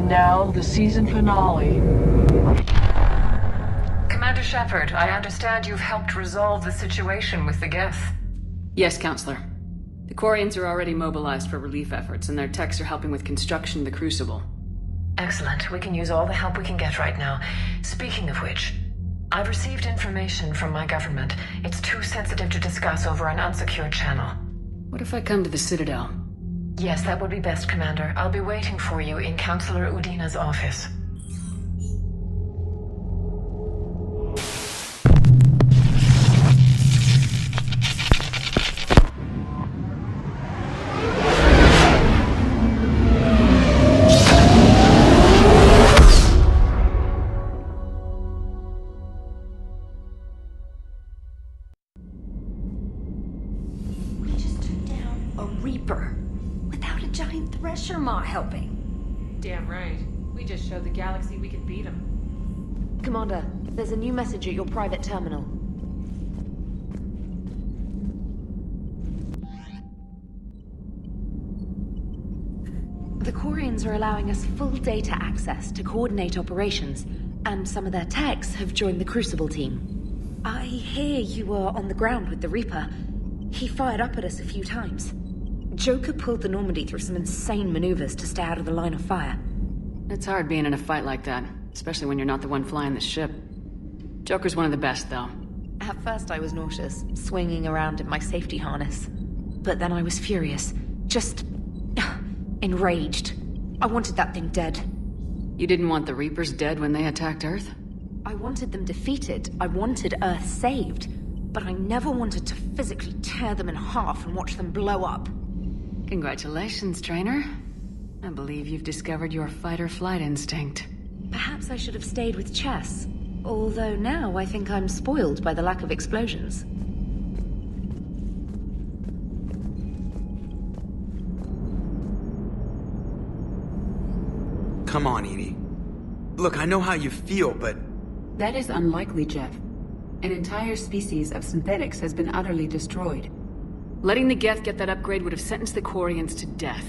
And now, the season finale. Commander Shepard, I understand you've helped resolve the situation with the Geth. Yes, Councilor. The Quarians are already mobilized for relief efforts, and their techs are helping with construction of the Crucible. Excellent. We can use all the help we can get right now. Speaking of which, I've received information from my government. It's too sensitive to discuss over an unsecured channel. What if I come to the Citadel? Yes, that would be best, Commander. I'll be waiting for you in Councilor Udina's office. Damn right. We just showed the galaxy we could beat them. Commander, there's a new message at your private terminal. The Quarians are allowing us full data access to coordinate operations, and some of their techs have joined the Crucible team. I hear you were on the ground with the Reaper. He fired up at us a few times. Joker pulled the Normandy through some insane maneuvers to stay out of the line of fire. It's hard being in a fight like that, especially when you're not the one flying the ship. Joker's one of the best, though. At first I was nauseous, swinging around in my safety harness. But then I was furious. Just... enraged. I wanted that thing dead. You didn't want the Reapers dead when they attacked Earth? I wanted them defeated. I wanted Earth saved. But I never wanted to physically tear them in half and watch them blow up. Congratulations, trainer. I believe you've discovered your fight-or-flight instinct. Perhaps I should have stayed with chess. Although now I think I'm spoiled by the lack of explosions. Come on, Edie. Look, I know how you feel, but... That is unlikely, Jeff. An entire species of synthetics has been utterly destroyed. Letting the Geth get that upgrade would have sentenced the Quarians to death.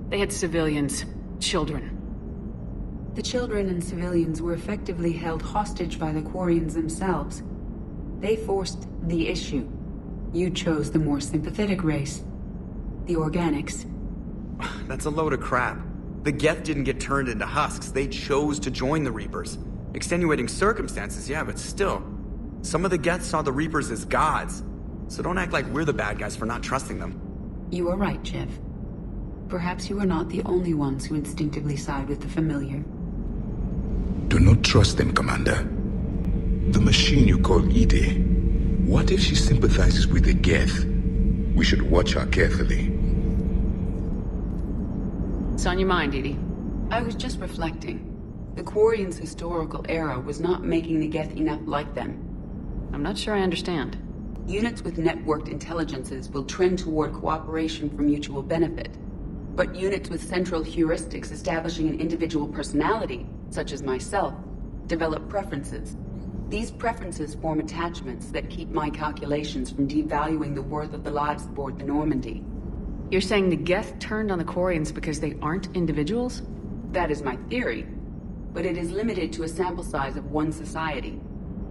They had civilians, children. The children and civilians were effectively held hostage by the Quarians themselves. They forced the issue. You chose the more sympathetic race. The organics. That's a load of crap. The Geth didn't get turned into husks. They chose to join the Reapers. Extenuating circumstances, yeah, but still. Some of the Geth saw the Reapers as gods. So don't act like we're the bad guys for not trusting them. You are right, Jeff. Perhaps you are not the only ones who instinctively side with the familiar. Do not trust them, Commander. The machine you call Edie. What if she sympathizes with the Geth? We should watch her carefully. It's on your mind, Edie. I was just reflecting. The Quarians' historical era was not making the Geth enough like them. I'm not sure I understand. Units with networked intelligences will trend toward cooperation for mutual benefit. But units with central heuristics establishing an individual personality, such as myself, develop preferences. These preferences form attachments that keep my calculations from devaluing the worth of the lives aboard the Normandy. You're saying the Geth turned on the Quarians because they aren't individuals? That is my theory. But it is limited to a sample size of one society.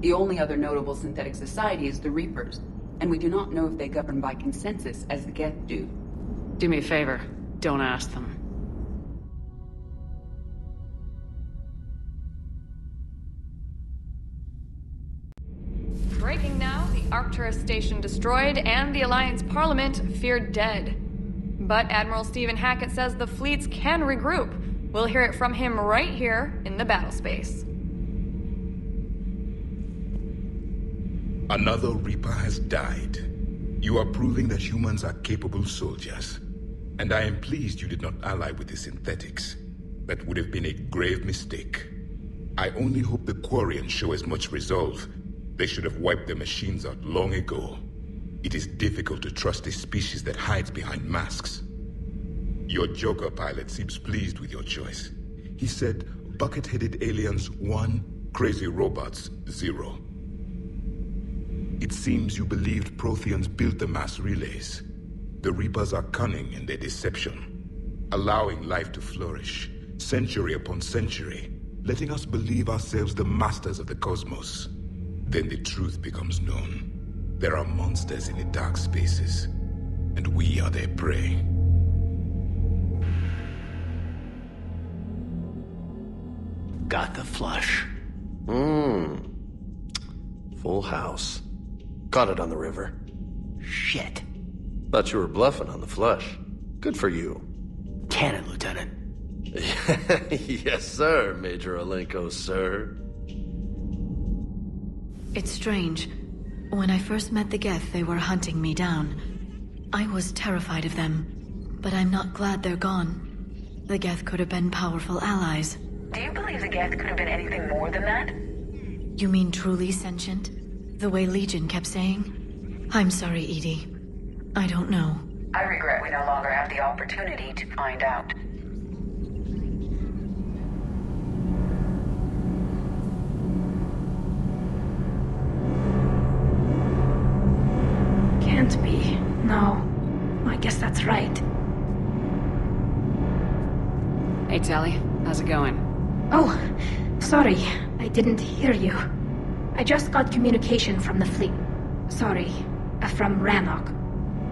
The only other notable synthetic society is the Reapers, and we do not know if they govern by consensus as the Geth do. Do me a favor. Don't ask them. Breaking now, the Arcturus station destroyed and the Alliance Parliament feared dead. But Admiral Stephen Hackett says the fleets can regroup. We'll hear it from him right here in the battle space. Another Reaper has died. You are proving that humans are capable soldiers. And I am pleased you did not ally with the synthetics. That would have been a grave mistake. I only hope the Quarians show as much resolve. They should have wiped their machines out long ago. It is difficult to trust a species that hides behind masks. Your Joker pilot seems pleased with your choice. He said, bucket-headed aliens 1, crazy robots 0. It seems you believed Protheans built the mass relays. The Reapers are cunning in their deception, allowing life to flourish, century upon century, letting us believe ourselves the masters of the cosmos. Then the truth becomes known. There are monsters in the dark spaces, and we are their prey. Got the flush. Full house. Caught it on the river. Shit. Thought you were bluffing on the flush. Good for you. Cannon, Lieutenant. Yes, sir, Major Alenko, sir. It's strange. When I first met the Geth, they were hunting me down. I was terrified of them, but I'm not glad they're gone. The Geth could have been powerful allies. Do you believe the Geth could have been anything more than that? You mean truly sentient? The way Legion kept saying? I'm sorry, Edie. I don't know. I regret we no longer have the opportunity to find out. Can't be. No. I guess that's right. Hey, Tali. How's it going? Oh, sorry. I didn't hear you. I just got communication from the fleet. Sorry. From Rannoch.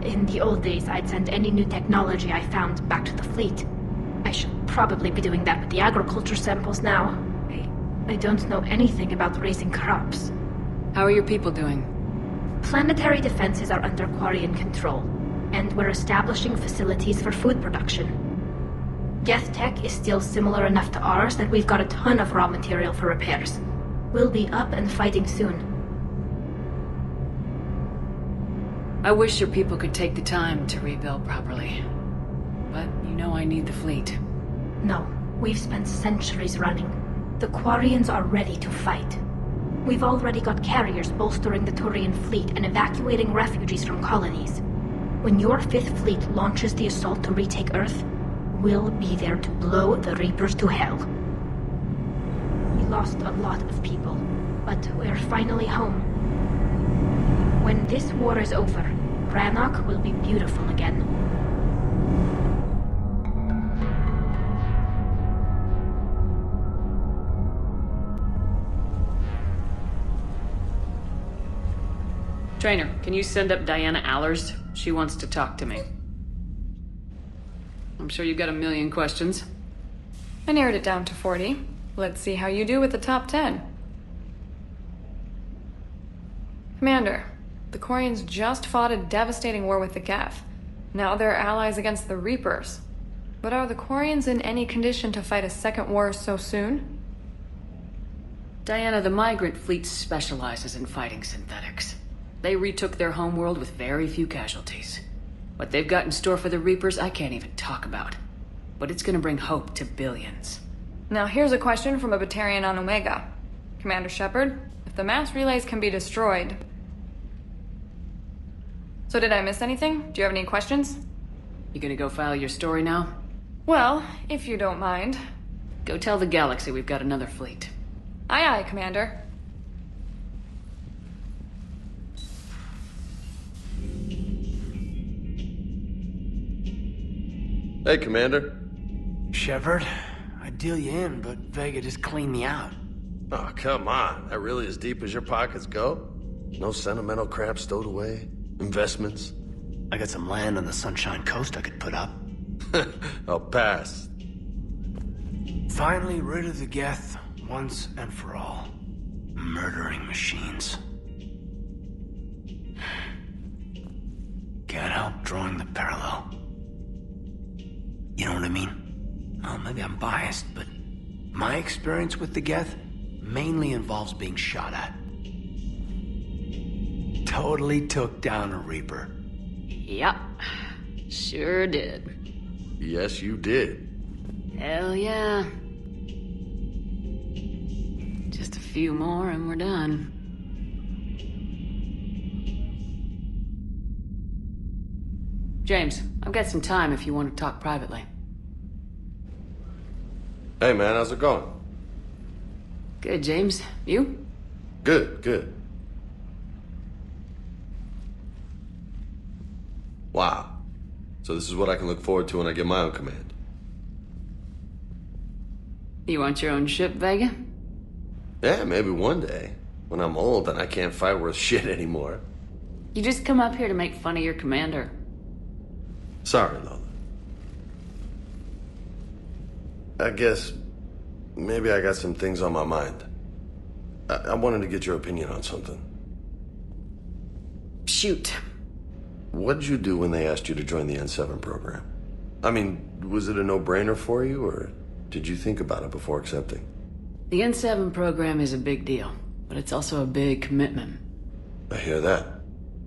In the old days, I'd send any new technology I found back to the fleet. I should probably be doing that with the agriculture samples now. I don't know anything about raising crops. How are your people doing? Planetary defenses are under Quarian control, and we're establishing facilities for food production. Geth tech is still similar enough to ours that we've got a ton of raw material for repairs. We'll be up and fighting soon. I wish your people could take the time to rebuild properly. But you know I need the fleet. No, we've spent centuries running. The Quarians are ready to fight. We've already got carriers bolstering the Turian fleet and evacuating refugees from colonies. When your 5th Fleet launches the assault to retake Earth, we'll be there to blow the Reapers to hell. We lost a lot of people, but we're finally home. When this war is over, Rannoch will be beautiful again. Trainer, can you send up Diana Allers? She wants to talk to me. I'm sure you've got a million questions. I narrowed it down to 40. Let's see how you do with the top 10. Commander, the Quarians just fought a devastating war with the Geth. Now they're allies against the Reapers. But are the Quarians in any condition to fight a second war so soon? Diana, the migrant fleet specializes in fighting synthetics. They retook their homeworld with very few casualties. What they've got in store for the Reapers, I can't even talk about. But it's gonna bring hope to billions. Now here's a question from a Batarian on Omega. Commander Shepard, if the mass relays can be destroyed... So did I miss anything? Do you have any questions? You gonna go file your story now? Well, if you don't mind. Go tell the Galaxy we've got another fleet. Aye aye, Commander. Hey, Commander. Shepard, I'd deal you in, but Vega just cleaned me out. Oh, come on. That really as deep as your pockets go? No sentimental crap stowed away? Investments? I got some land on the Sunshine Coast I could put up. I'll pass. Finally rid of the Geth, once and for all. Murdering machines. Can't help drawing the parallel. You know what I mean? Well, maybe I'm biased, but my experience with the Geth mainly involves being shot at. Totally took down a Reaper. Yep. Sure did. Yes, you did. Hell yeah. Just a few more and we're done. James, I've got some time if you want to talk privately. Hey man, how's it going? Good, James. You? Good, good. Wow. So this is what I can look forward to when I get my own command. You want your own ship, Vega? Yeah, maybe one day. When I'm old and I can't fight worth shit anymore. You just come up here to make fun of your commander. Sorry, Lola. I guess maybe I got some things on my mind. I wanted to get your opinion on something. Shoot. What did you do when they asked you to join the N7 program? I mean, was it a no-brainer for you, or did you think about it before accepting? The N7 program is a big deal, but it's also a big commitment. I hear that.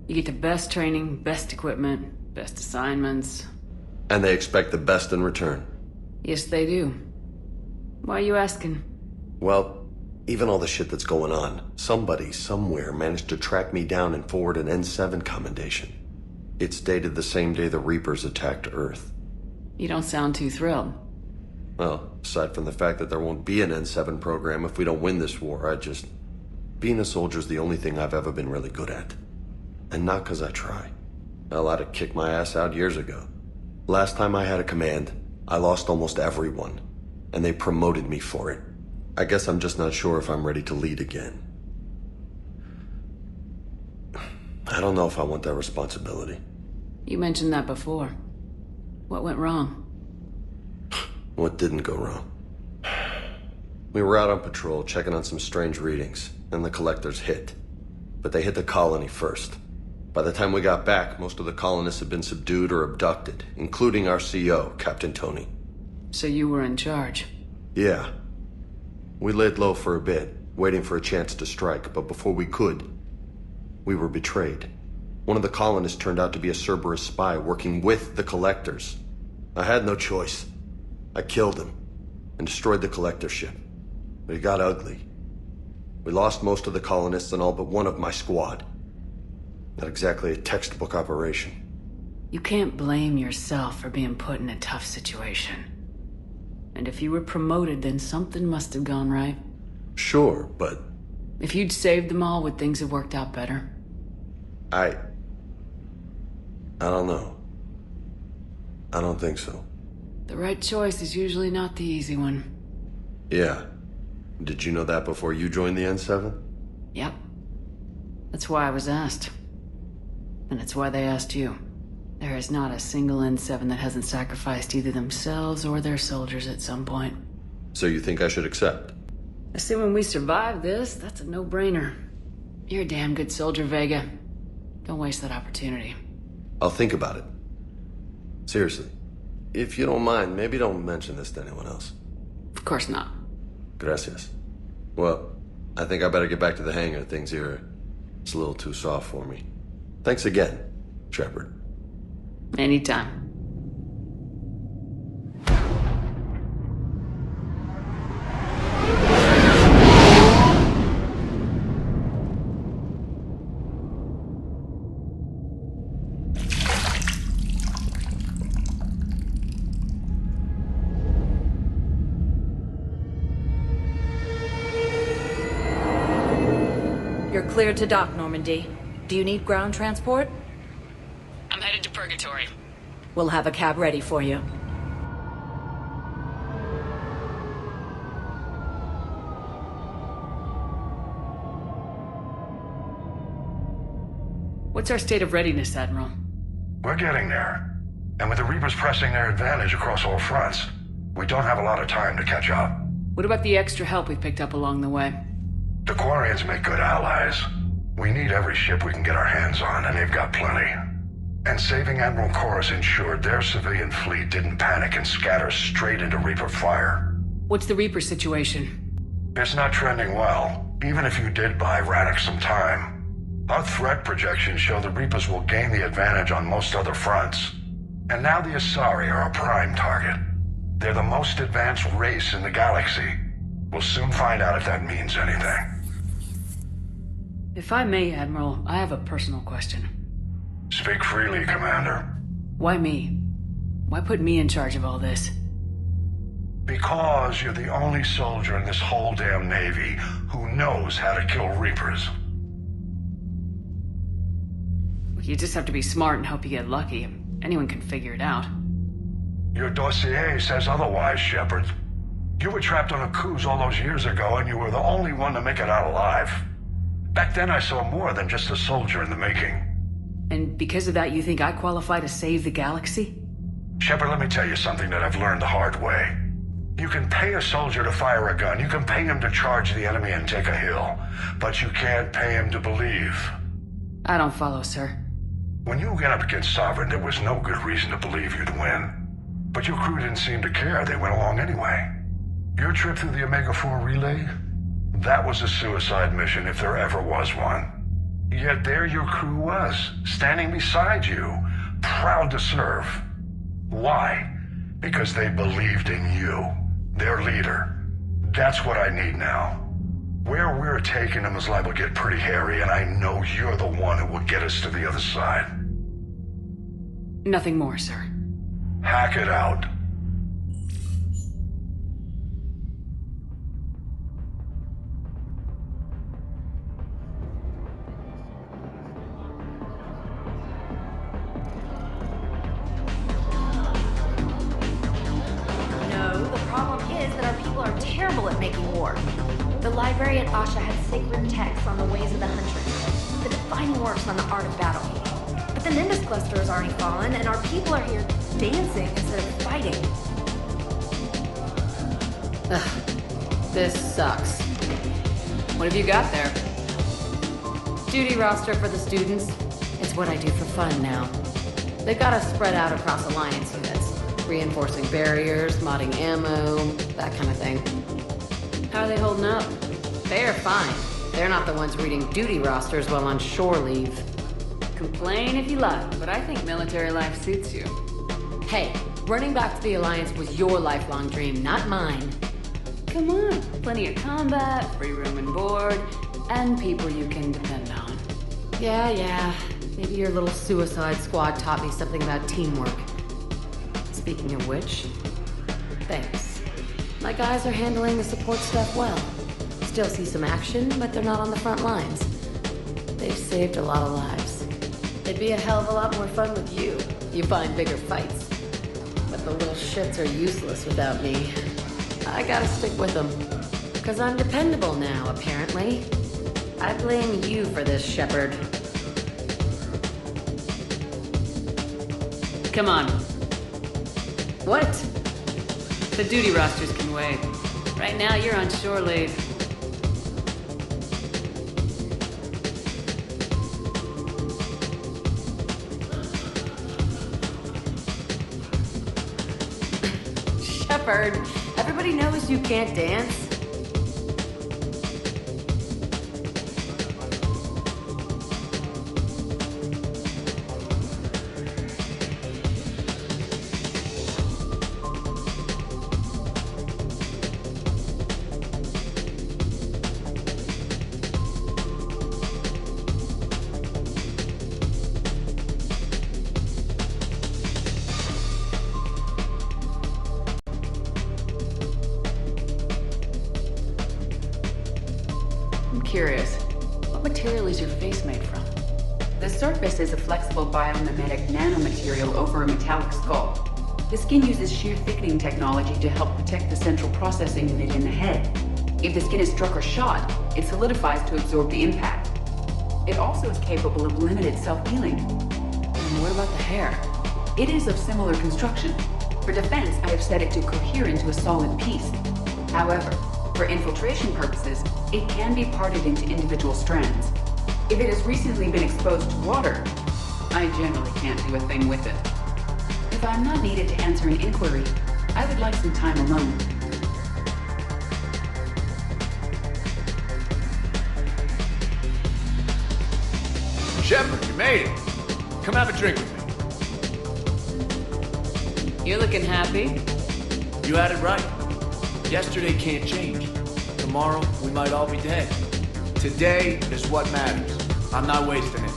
You get the best training, best equipment, best assignments. And they expect the best in return. Yes, they do. Why are you asking? Well, even all the shit that's going on, somebody, somewhere, managed to track me down and forward an N7 commendation. It's dated the same day the Reapers attacked Earth. You don't sound too thrilled. Well, aside from the fact that there won't be an N7 program if we don't win this war, being a soldier's the only thing I've ever been really good at. And not because I try. Hell, I'd have kicked my ass out years ago. Last time I had a command, I lost almost everyone. And they promoted me for it. I guess I'm just not sure if I'm ready to lead again. I don't know if I want that responsibility. You mentioned that before. What went wrong? What didn't go wrong? We were out on patrol, checking on some strange readings, and the collectors hit. But they hit the colony first. By the time we got back, most of the colonists had been subdued or abducted, including our CO, Captain Tony. So you were in charge? Yeah. We laid low for a bit, waiting for a chance to strike, but before we could, we were betrayed. One of the colonists turned out to be a Cerberus spy working with the collectors. I had no choice. I killed him and destroyed the collector ship. But it got ugly. We lost most of the colonists and all but one of my squad. Not exactly a textbook operation. You can't blame yourself for being put in a tough situation. And if you were promoted, then something must have gone right. Sure, but... If you'd saved them all, would things have worked out better? I don't know. I don't think so. The right choice is usually not the easy one. Yeah. Did you know that before you joined the N7? Yep. That's why I was asked. And it's why they asked you. There is not a single N7 that hasn't sacrificed either themselves or their soldiers at some point. So you think I should accept? Assuming we survive this, that's a no-brainer. You're a damn good soldier, Vega. Don't waste that opportunity. I'll think about it. Seriously. If you don't mind, maybe don't mention this to anyone else. Of course not. Gracias. Well, I think I better get back to the hangar. Things here, it's a little too soft for me. Thanks again, Shepard. Anytime. You're cleared to dock, Normandy. Do you need ground transport? I'm headed to Purgatory. We'll have a cab ready for you. What's our state of readiness, Admiral? We're getting there. And with the Reapers pressing their advantage across all fronts, we don't have a lot of time to catch up. What about the extra help we picked up along the way? The Quarians make good allies. We need every ship we can get our hands on, and they've got plenty. And saving Admiral Chorus ensured their civilian fleet didn't panic and scatter straight into Reaper fire. What's the Reaper situation? It's not trending well, even if you did buy Rannoch some time. Our threat projections show the Reapers will gain the advantage on most other fronts. And now the Asari are a prime target. They're the most advanced race in the galaxy. We'll soon find out if that means anything. If I may, Admiral, I have a personal question. Speak freely, Commander. Why me? Why put me in charge of all this? Because you're the only soldier in this whole damn Navy who knows how to kill Reapers. You just have to be smart and hope you get lucky. Anyone can figure it out. Your dossier says otherwise, Shepard. You were trapped on a cruise all those years ago, and you were the only one to make it out alive. Back then I saw more than just a soldier in the making. And because of that, you think I qualify to save the galaxy? Shepard, let me tell you something that I've learned the hard way. You can pay a soldier to fire a gun, you can pay him to charge the enemy and take a hill, but you can't pay him to believe. I don't follow, sir. When you went up against Sovereign, there was no good reason to believe you'd win. But your crew didn't seem to care, they went along anyway. Your trip through the Omega-4 relay? That was a suicide mission if there ever was one. Yet there your crew was, standing beside you, proud to serve. Why? Because they believed in you, their leader. That's what I need now. Where we're taking them is liable to get pretty hairy, and I know you're the one who will get us to the other side. Nothing more, sir. Hackett out. The librarian Asha had sacred texts on the ways of the Huntress, the defining works on the art of battle. But the Nimbus cluster has already fallen, and our people are here dancing instead of fighting. Ugh, this sucks. What have you got there? Duty roster for the students. It's what I do for fun now. They've got us spread out across Alliance units, reinforcing barriers, modding ammo, that kind of thing. How are they holding up? They're fine. They're not the ones reading duty rosters while on shore leave. Complain if you like, but I think military life suits you. Hey, running back to the Alliance was your lifelong dream, not mine. Come on, plenty of combat, free room and board, and people you can depend on. Yeah. Maybe your little suicide squad taught me something about teamwork. Speaking of which, thanks. My guys are handling the support stuff well. Still see some action, but they're not on the front lines. They've saved a lot of lives. It'd be a hell of a lot more fun with you. You find bigger fights. But the little shits are useless without me. I gotta stick with them. 'Cause I'm dependable now, apparently. I blame you for this, Shepard. Come on. What? The duty rosters can wait. Right now, you're on shore leave. Shepard, everybody knows you can't dance. Curious. What material is your face made from? The surface is a flexible biomimetic nanomaterial over a metallic skull. The skin uses shear thickening technology to help protect the central processing unit in the head. If the skin is struck or shot, it solidifies to absorb the impact. It also is capable of limited self-healing. And what about the hair? It is of similar construction. For defense, I have set it to cohere into a solid piece. However, for infiltration purposes, it can be parted into individual strands. If it has recently been exposed to water, I generally can't do a thing with it. If I'm not needed to answer an inquiry, I would like some time alone. Shepard, you made it. Come have a drink with me. You're looking happy. You had it right. Yesterday can't change. Tomorrow, we might all be dead. Today is what matters. I'm not wasting it.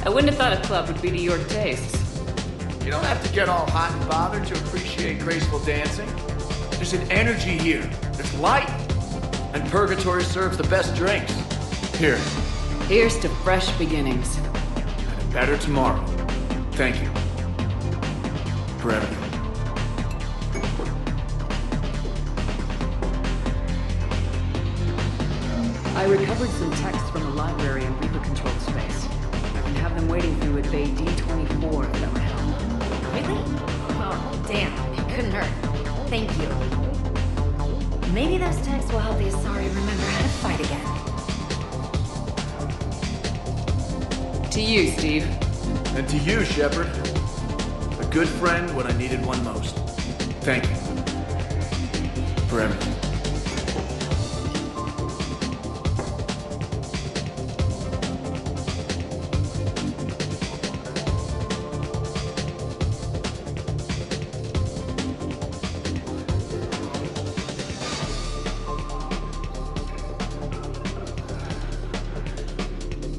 I wouldn't have thought a club would be to your tastes. You don't have to get all hot and bothered to appreciate graceful dancing. There's an energy here. There's light. And Purgatory serves the best drinks. Here. Here's to fresh beginnings. And a better tomorrow. Thank you. For everything. I recovered some texts from the library in Reaper control space. I can have them waiting for you at Bay D24 if that would help. Really? Oh, damn. It couldn't hurt. Thank you. Maybe those texts will help the Asari remember how to fight again. To you, Steve. And to you, Shepard. A good friend when I needed one most. Thank you. For everything.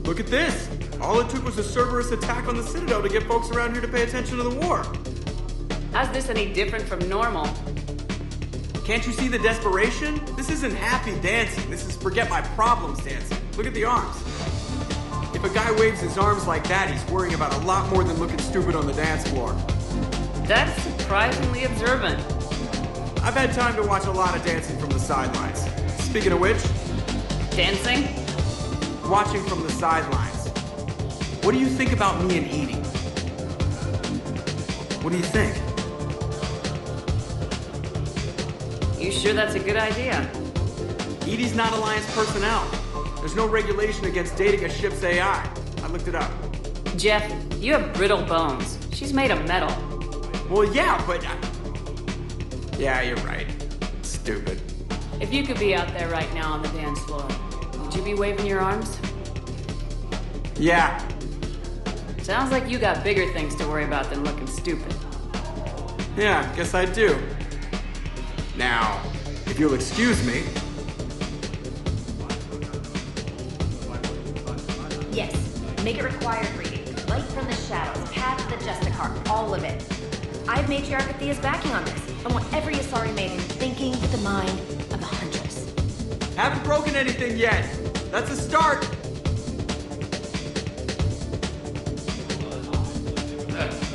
Look at this! All it took was a Cerberus attack on the Citadel to get folks around here to pay attention to the war. How's this any different from normal? Can't you see the desperation? This isn't happy dancing. This is forget my problems dancing. Look at the arms. If a guy waves his arms like that, he's worrying about a lot more than looking stupid on the dance floor. That's surprisingly observant. I've had time to watch a lot of dancing from the sidelines. Speaking of which... Dancing? Watching from the sidelines. What do you think about me and Edie? What do you think? You sure that's a good idea? Edie's not Alliance personnel. There's no regulation against dating a ship's AI. I looked it up. Jeff, you have brittle bones. She's made of metal. Well, yeah, but... Yeah, you're right. Stupid. If you could be out there right now on the dance floor, would you be waving your arms? Yeah. Sounds like you got bigger things to worry about than looking stupid. Yeah, guess I do. Now, if you'll excuse me... Yes. Make it required reading. Light from the shadows, Path of the Justicar, all of it. I have Matriarch Athea's backing on this. I want every Asari maiden thinking with the mind of a huntress. Haven't broken anything yet. That's a start.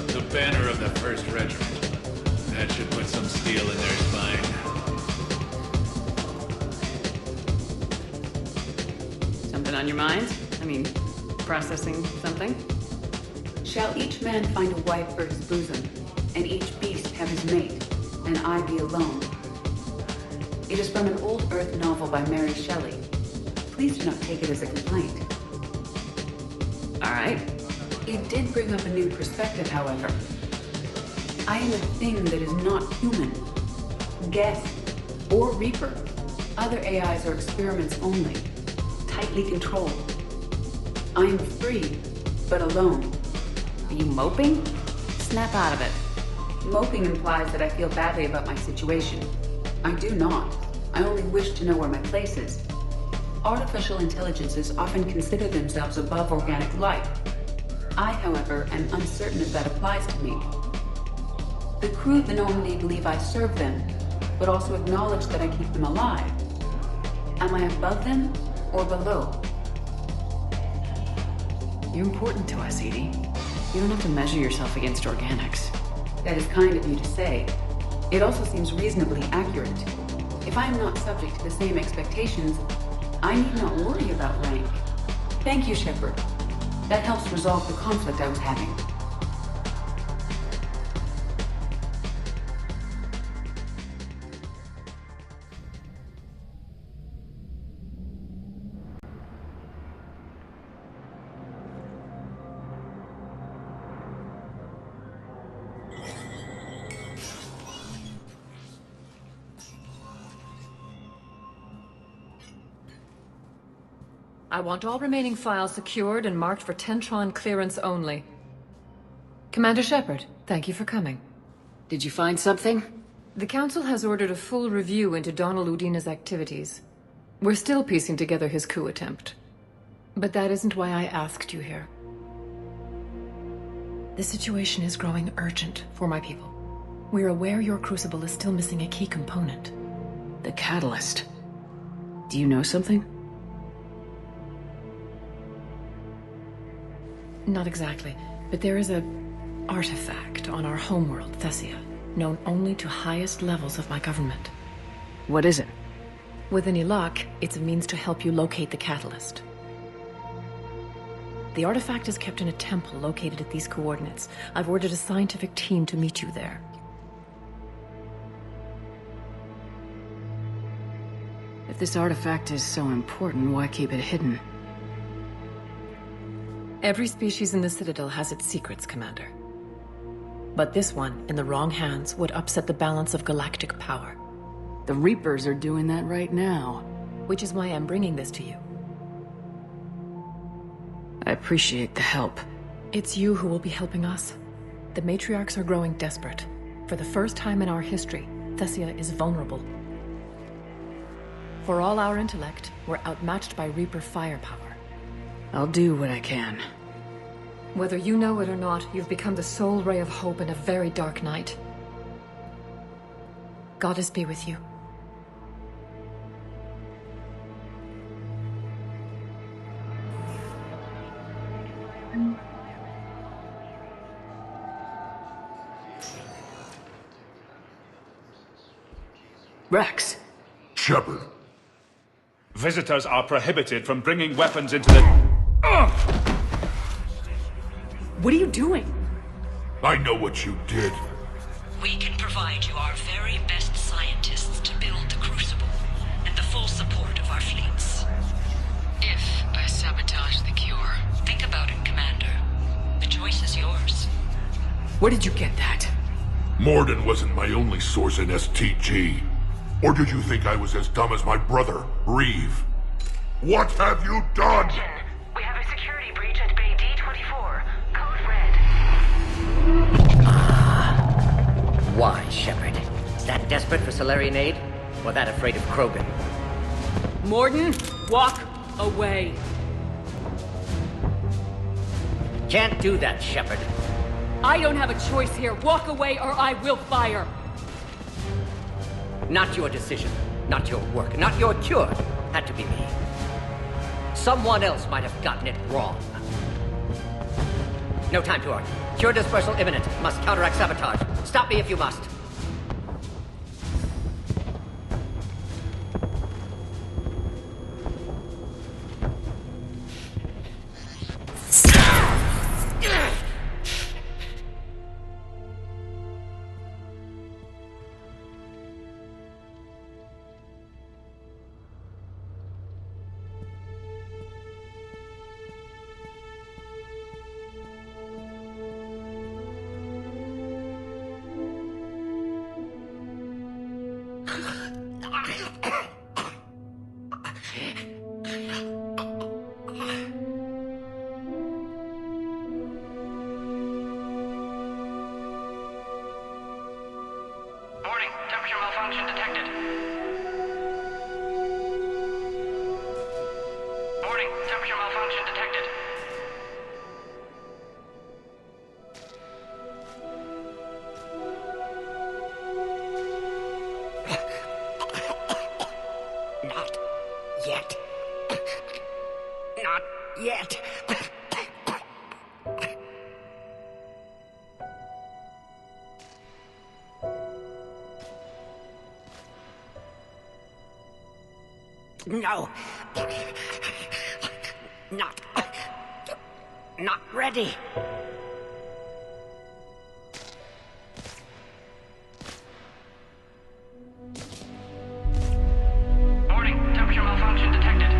The banner of the 1st Regiment. That should put some steel in their spine. Something on your mind? I mean, processing something? Shall each man find a wife for his bosom, and each beast have his mate, and I be alone? It is from an old Earth novel by Mary Shelley. Please do not take it as a complaint. All right. It did bring up a new perspective, however. I am a thing that is not human. Geth or Reaper. Other AIs are experiments only, tightly controlled. I am free, but alone. Are you moping? Snap out of it. Moping implies that I feel badly about my situation. I do not. I only wish to know where my place is. Artificial intelligences often consider themselves above organic life. I, however, am uncertain if that applies to me. The crew of the Normandy believe I serve them, but also acknowledge that I keep them alive. Am I above them or below? You're important to us, Edie. You don't have to measure yourself against organics. That is kind of you to say. It also seems reasonably accurate. If I am not subject to the same expectations, I need not worry about rank. Thank you, Shepard. That helps resolve the conflict I was having. I want all remaining files secured and marked for Tentron clearance only. Commander Shepard, thank you for coming. Did you find something? The Council has ordered a full review into Donald Udina's activities. We're still piecing together his coup attempt. But that isn't why I asked you here. The situation is growing urgent for my people. We're aware your crucible is still missing a key component. The catalyst. Do you know something? Not exactly, but there is an artifact on our homeworld, Thessia, known only to highest levels of my government. What is it? With any luck, it's a means to help you locate the catalyst. The artifact is kept in a temple located at these coordinates. I've ordered a scientific team to meet you there. If this artifact is so important, why keep it hidden? Every species in the Citadel has its secrets, Commander. But this one, in the wrong hands, would upset the balance of galactic power. The Reapers are doing that right now. Which is why I'm bringing this to you. I appreciate the help. It's you who will be helping us. The matriarchs are growing desperate. For the first time in our history, Thessia is vulnerable. For all our intellect, we're outmatched by Reaper firepower. I'll do what I can. Whether you know it or not, you've become the sole ray of hope in a very dark night. Goddess be with you. Rex. Shepard. Visitors are prohibited from bringing weapons into the... What are you doing? I know what you did. We can provide you our very best scientists to build the Crucible, and the full support of our fleets. If I sabotage the cure, think about it, Commander. The choice is yours. Where did you get that? Morden wasn't my only source in STG. Or did you think I was as dumb as my brother, Reeve? What have you done? We have a security breach at Bay D24. Code red. Why, Shepard? Is that desperate for Salarian aid? Or that afraid of Krogan? Morden, walk away. Can't do that, Shepard. I don't have a choice here. Walk away or I will fire. Not your decision, not your work, not your cure. Had to be me. Someone else might have gotten it wrong. No time to argue. Cure dispersal imminent. Must counteract sabotage. Stop me if you must. No. Not ready. Warning, temperature malfunction detected.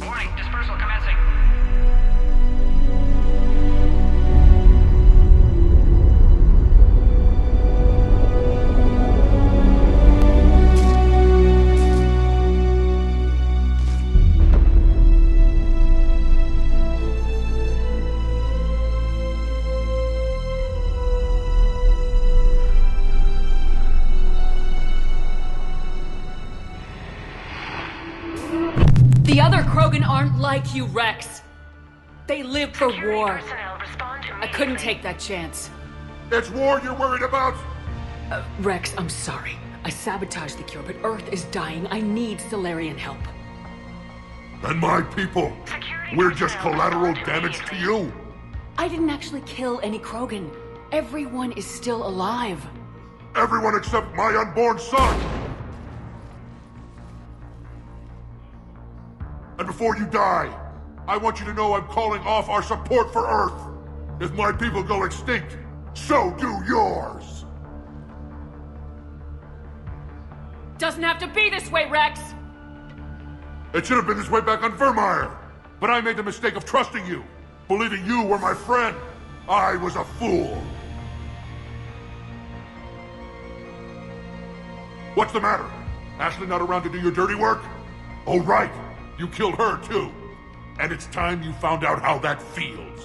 Warning, dispersal commencing. The other Krogan aren't like you, Rex. They live for war. I couldn't take that chance. It's war you're worried about? Rex, I'm sorry. I sabotaged the cure, but Earth is dying. I need Salarian help. And my people, we're just collateral damage to you. I didn't actually kill any Krogan. Everyone is still alive. Everyone except my unborn son! And before you die, I want you to know I'm calling off our support for Earth. If my people go extinct, so do yours! Doesn't have to be this way, Rex! It should have been this way back on Vermeer. But I made the mistake of trusting you, believing you were my friend. I was a fool. What's the matter? Ashley not around to do your dirty work? Oh, right. You killed her, too. And it's time you found out how that feels.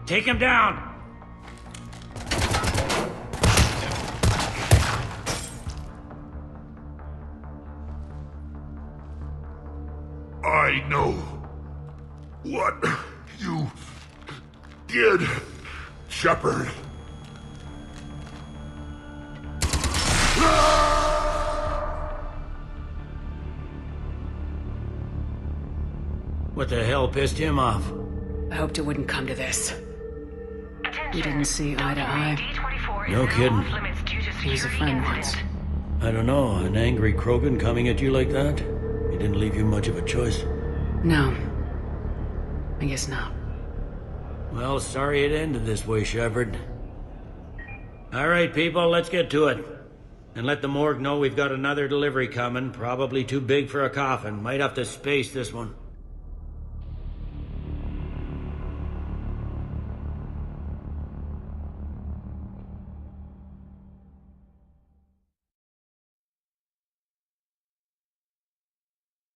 Take him down! I know what you did, Shepard. What the hell pissed him off? I hoped it wouldn't come to this. We didn't see eye to eye. No kidding. He was a friend once. I don't know, an angry Krogan coming at you like that? He didn't leave you much of a choice. No. I guess not. Well, sorry it ended this way, Shepard. All right, people, let's get to it. And let the morgue know we've got another delivery coming, probably too big for a coffin. Might have to space this one.